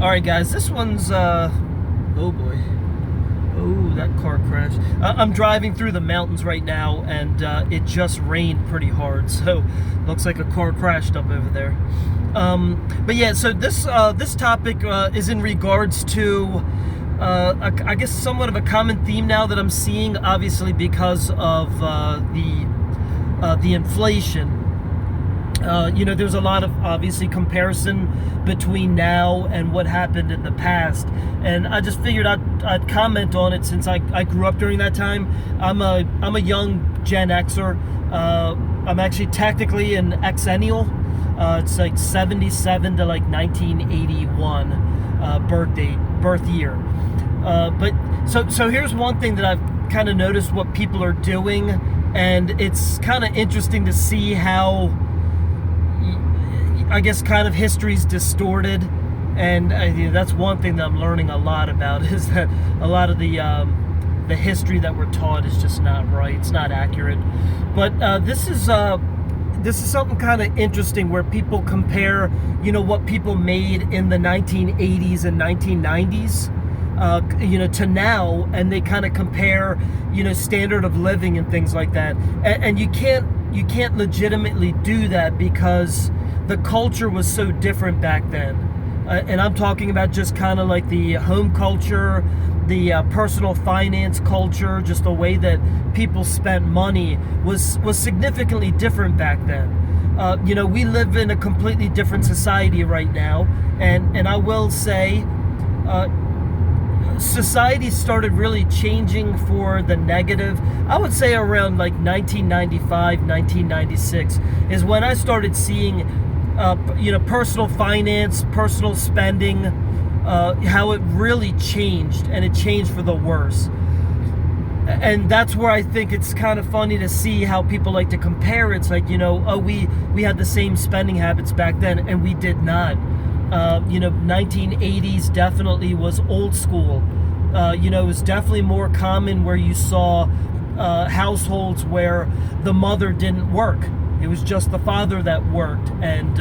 All right, guys, this one's, oh boy. Oh, that car crashed. I'm driving through the mountains right now, and it just rained pretty hard, so looks like a car crashed up over there. But yeah, so this topic is in regards to, I guess, somewhat of a common theme now that I'm seeing, obviously because of the inflation. There's a lot of, obviously, comparison between now and what happened in the past, and I just figured I'd comment on it since I grew up during that time. I'm a young Gen Xer. I'm actually technically an Xennial. It's like 77 to like 1981 birth year. But so here's one thing that I've kind of noticed what people are doing, and it's kind of interesting to see how, I guess, kind of history's distorted, and that's one thing that I'm learning a lot about, is that a lot of the history that we're taught is just not right. It's not accurate. But this is something kind of interesting where people compare, what people made in the 1980s and 1990s, to now, and they kind of compare, standard of living and things like that, and you can't legitimately do that because the culture was so different back then. And I'm talking about just kind of like the home culture, the personal finance culture, just the way that people spent money was significantly different back then. We live in a completely different society right now, and I will say, society started really changing for the negative. I would say around like 1995, 1996 is when I started seeing personal finance, personal spending, how it really changed, and it changed for the worse. And that's where I think it's kind of funny to see how people like to compare. It's like, we had the same spending habits back then, and we did not. 1980s definitely was old school. It was definitely more common where you saw households where the mother didn't work. It was just the father that worked, and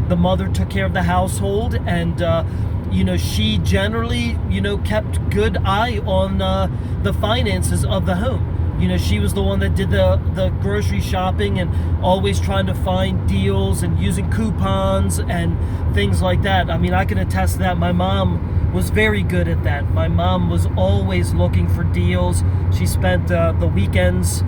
the mother took care of the household, and she generally kept good eye on the finances of the home. She was the one that did the grocery shopping and always trying to find deals and using coupons and things like that. I mean, I can attest to that. My mom was very good at that. My mom was always looking for deals. She spent the weekends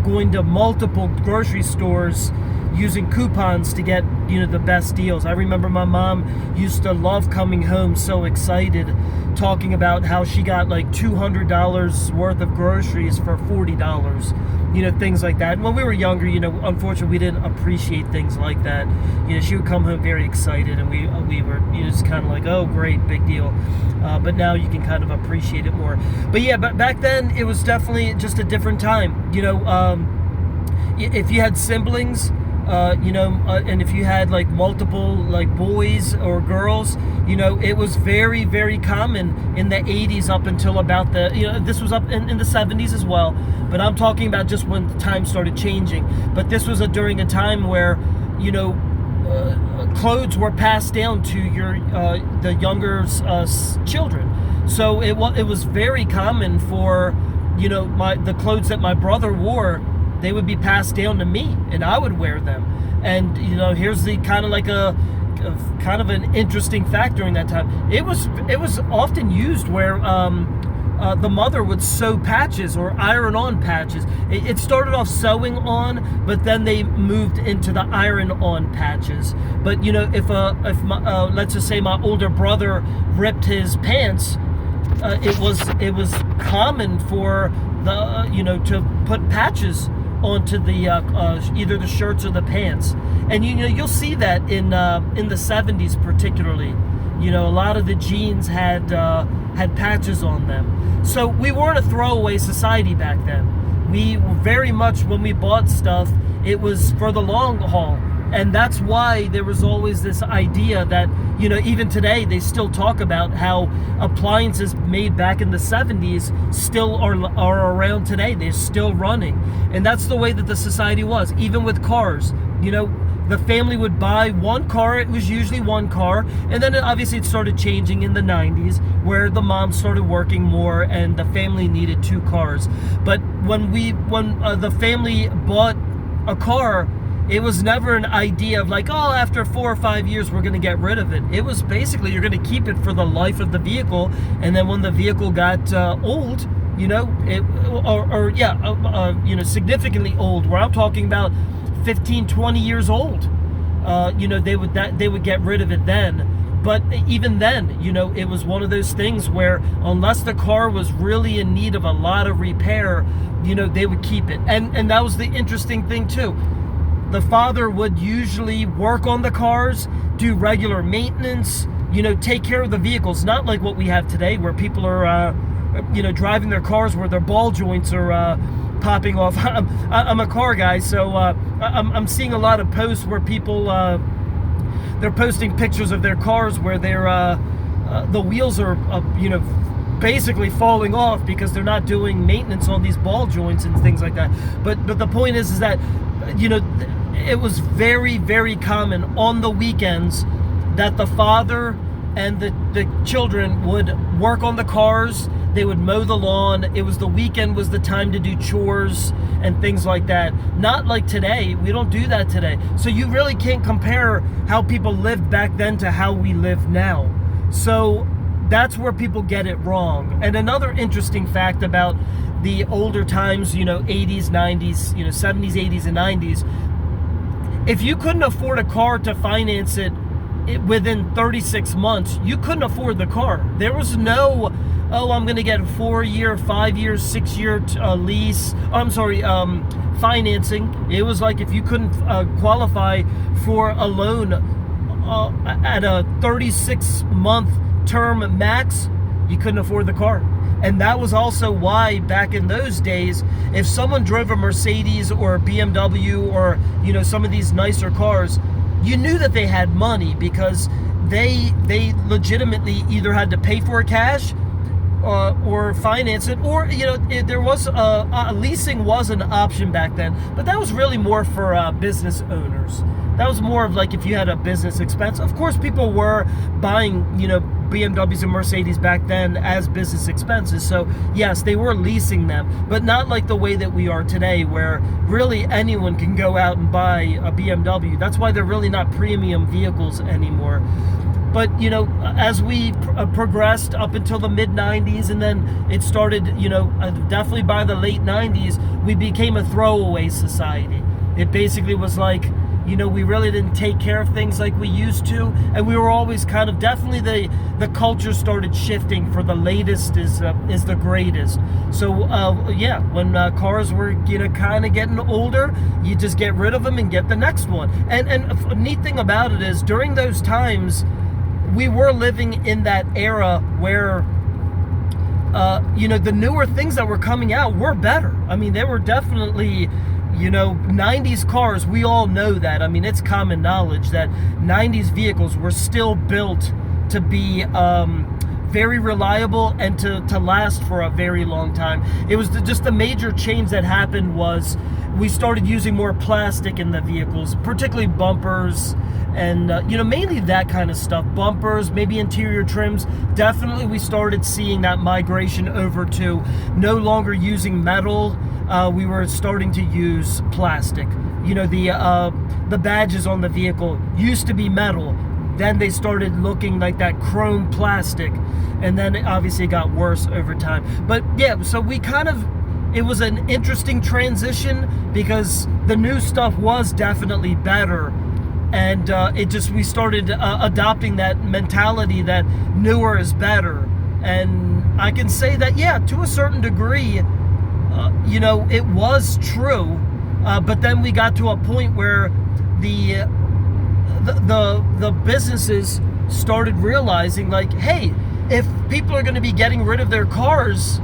going to multiple grocery stores using coupons to get, the best deals. I remember my mom used to love coming home so excited, talking about how she got like $200 worth of groceries for $40, things like that. And when we were younger, unfortunately, we didn't appreciate things like that. She would come home very excited, and we were, just kind of like, oh, great, big deal. But now you can kind of appreciate it more. But yeah, but back then it was definitely just a different time. If you had siblings, and if you had like multiple like boys or girls, it was very, very common in the 80s up until about this was up in the 70s as well, but I'm talking about just when the time started changing. But this was during a time where, clothes were passed down to the younger children. So it was very common for, the clothes that my brother wore, they would be passed down to me, and I would wear them. And here's the kind of like a kind of an interesting fact during that time. It was often used where the mother would sew patches or iron on patches. It started off sewing on, but then they moved into the iron on patches. But if let's just say my older brother ripped his pants, it was common for the to put patches onto the either the shirts or the pants. And you'll see that in the 70s particularly. A lot of the jeans had patches on them. So we weren't a throwaway society back then. We very much, when we bought stuff, it was for the long haul. And that's why there was always this idea that, even today they still talk about how appliances made back in the 70s still are around today. They're still running. And that's the way that the society was. Even with cars, the family would buy one car. It was usually one car, and then obviously it started changing in the 90s, where the mom started working more and the family needed two cars. But when the family bought a car, it was never an idea of like, oh, after 4 or 5 years we're going to get rid of it. It was basically you're going to keep it for the life of the vehicle, and then when the vehicle got old, significantly old, where I'm talking about 15, 20 years old, they would get rid of it then. But even then, it was one of those things where unless the car was really in need of a lot of repair, they would keep it. And that was the interesting thing too. The father would usually work on the cars, do regular maintenance, take care of the vehicles, not like what we have today where people are driving their cars where their ball joints are popping off. I'm a car guy, so I'm seeing a lot of posts where people they're posting pictures of their cars where the wheels are basically falling off because they're not doing maintenance on these ball joints and things like that. But the point is that it was very, very common on the weekends that the father and the children would work on the cars. They would mow the lawn. It was the weekend was the time to do chores and things like that. Not like today. We don't do that today. So you really can't compare how people lived back then to how we live now. So that's where people get it wrong. And another interesting fact about the older times, 80s, 90s, 70s, 80s, and 90s, if you couldn't afford a car to finance it within 36 months, you couldn't afford the car. There was no, I'm going to get a 4-year, 5-year, 6-year lease. Financing. It was like if you couldn't qualify for a loan at a 36-month term max, you couldn't afford the car. And that was also why back in those days, if someone drove a Mercedes or a BMW or some of these nicer cars, you knew that they had money because they legitimately either had to pay for it cash or finance it, or there was leasing was an option back then, but that was really more for business owners. That was more of like if you had a business expense. Of course, people were buying BMWs and Mercedes back then as business expenses. So yes, they were leasing them, but not like the way that we are today, where really anyone can go out and buy a BMW. That's why they're really not premium vehicles anymore. But as we progressed up until the mid 90s, and then it started, definitely by the late 90s, we became a throwaway society. It basically was like, we really didn't take care of things like we used to, and we were always kind of, definitely the culture started shifting for the latest is the greatest. So when cars were kind of getting older, you just get rid of them and get the next one. And a neat thing about it is during those times, we were living in that era where the newer things that were coming out were better. I mean, they were definitely 90s cars, we all know that. I mean, it's common knowledge that 90s vehicles were still built to be very reliable and to last for a very long time. It was just the major change that happened was we started using more plastic in the vehicles, particularly bumpers and mainly that kind of stuff. Bumpers, maybe interior trims. Definitely we started seeing that migration over to no longer using metal. We were starting to use plastic. The badges on the vehicle used to be metal. Then they started looking like that chrome plastic, and then it obviously got worse over time. But yeah, so it was an interesting transition because the new stuff was definitely better, and we started adopting that mentality that newer is better. And I can say that, yeah, to a certain degree, it was true, but then we got to a point where the businesses started realizing, like, hey, if people are going to be getting rid of their cars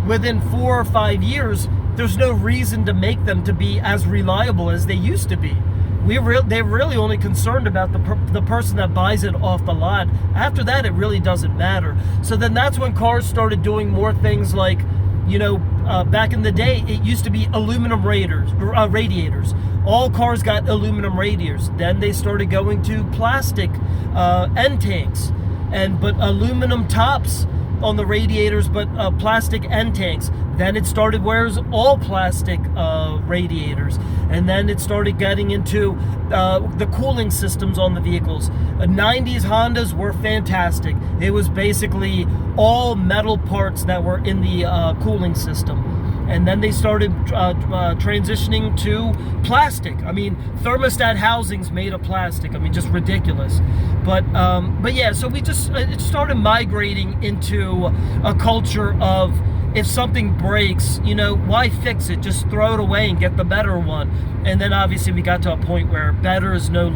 within 4 or 5 years, there's no reason to make them to be as reliable as they used to be. They're really only concerned about the person that buys it off the lot. After that, it really doesn't matter. So then that's when cars started doing more things like, back in the day, it used to be aluminum radiators. all cars got aluminum radiators. Then they started going to plastic end tanks, but aluminum tops on the radiators, but plastic end tanks. Then it started where's all plastic radiators, and then it started getting into the cooling systems on the vehicles. 90s Hondas were fantastic. It was basically all metal parts that were in the cooling system. And then they started transitioning to plastic. I mean, thermostat housings made of plastic. I mean, just ridiculous. But yeah, so it started migrating into a culture of, if something breaks, why fix it? Just throw it away and get the better one. And then obviously we got to a point where newer is no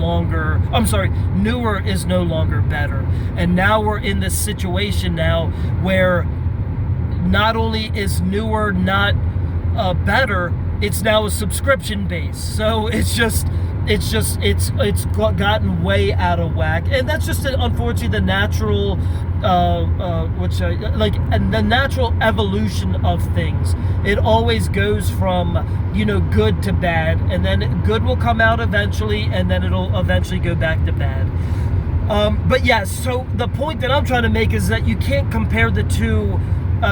longer better. And now we're in this situation now where not only is newer not better, it's now a subscription base. So it's gotten way out of whack, and that's just unfortunately the natural and the natural evolution of things. It always goes from good to bad, and then good will come out eventually, and then it'll eventually go back to bad. But yeah, so the point that I'm trying to make is that you can't compare the two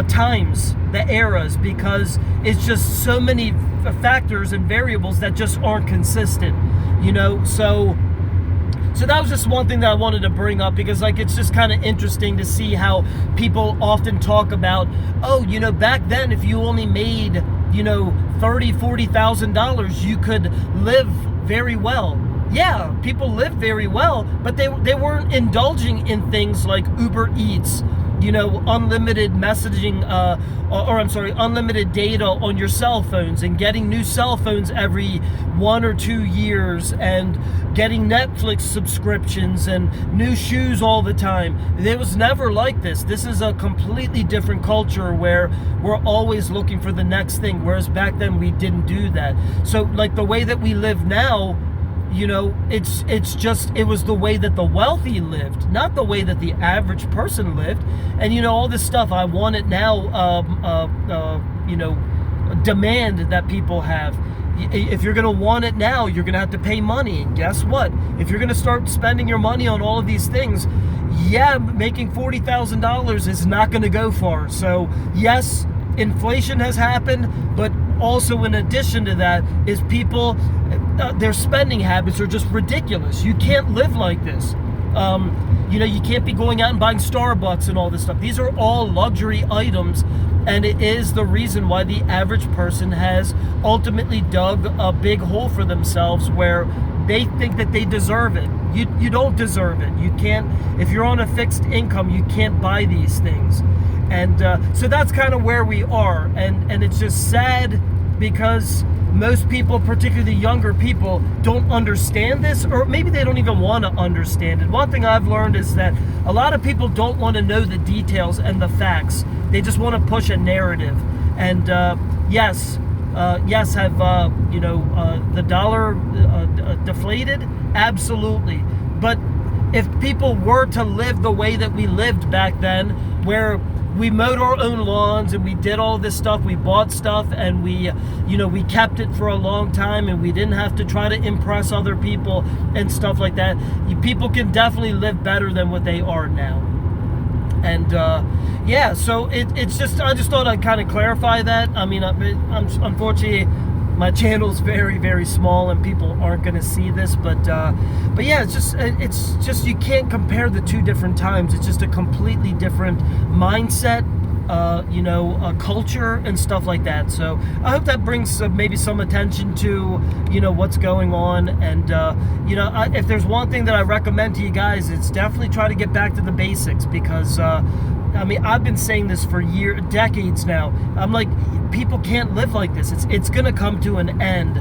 times, the eras, because it's just so many factors and variables that just aren't consistent, so that was just one thing that I wanted to bring up, because it's just kind of interesting to see how people often talk about, back then if you only made $30,000-$40,000 you could live very well. Yeah, people lived very well, but they weren't indulging in things like Uber Eats, unlimited messaging, unlimited data on your cell phones, and getting new cell phones every 1 or 2 years, and getting Netflix subscriptions and new shoes all the time. It was never like this. This is a completely different culture where we're always looking for the next thing, whereas back then we didn't do that. So the way that we live now, it was the way that the wealthy lived, not the way that the average person lived. And all this stuff, I want it now, demand that people have. If you're going to want it now, you're going to have to pay money. And guess what? If you're going to start spending your money on all of these things, making $40,000 is not going to go far. So yes, inflation has happened, but also in addition to that is people, their spending habits are just ridiculous. You can't live like this. You can't be going out and buying Starbucks and all this stuff. These are all luxury items, and it is the reason why the average person has ultimately dug a big hole for themselves where they think that they deserve it. You don't deserve it. You can't, if you're on a fixed income, you can't buy these things. And so that's kind of where we are, and it's just sad because most people, particularly younger people, don't understand this, or maybe they don't even want to understand it. One thing I've learned is that a lot of people don't want to know the details and the facts. They just want to push a narrative. And yes, have the dollar deflated? Absolutely. But if people were to live the way that we lived back then, where we mowed our own lawns and we did all this stuff, we bought stuff, and we kept it for a long time, and we didn't have to try to impress other people and stuff like that, people can definitely live better than what they are now. And so it's just, I just thought I'd kind of clarify that. I mean, unfortunately, my channel's very, very small and people aren't going to see this, but yeah, it's just you can't compare the two different times. It's just a completely different mindset, a culture and stuff like that. So I hope that brings maybe some attention to what's going on. And if there's one thing that I recommend to you guys, it's definitely try to get back to the basics, because I've been saying this for decades now. I'm like, people can't live like this. It's going to come to an end.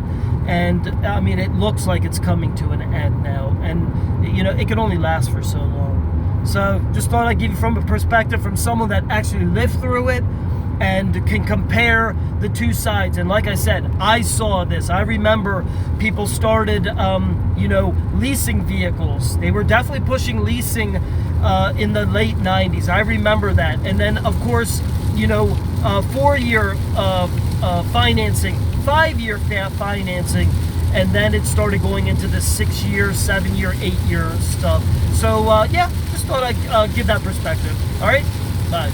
And it looks like it's coming to an end now. And, it can only last for so long. So just thought I'd give you from a perspective from someone that actually lived through it and can compare the two sides. And like I said, I saw this. I remember people started, leasing vehicles. They were definitely pushing leasing in the late 90s. I remember that. And then, of course, 4-year financing, 5-year financing, and then it started going into the 6-year, 7-year, 8-year stuff. So yeah, just thought I'd give that perspective. All right, bye.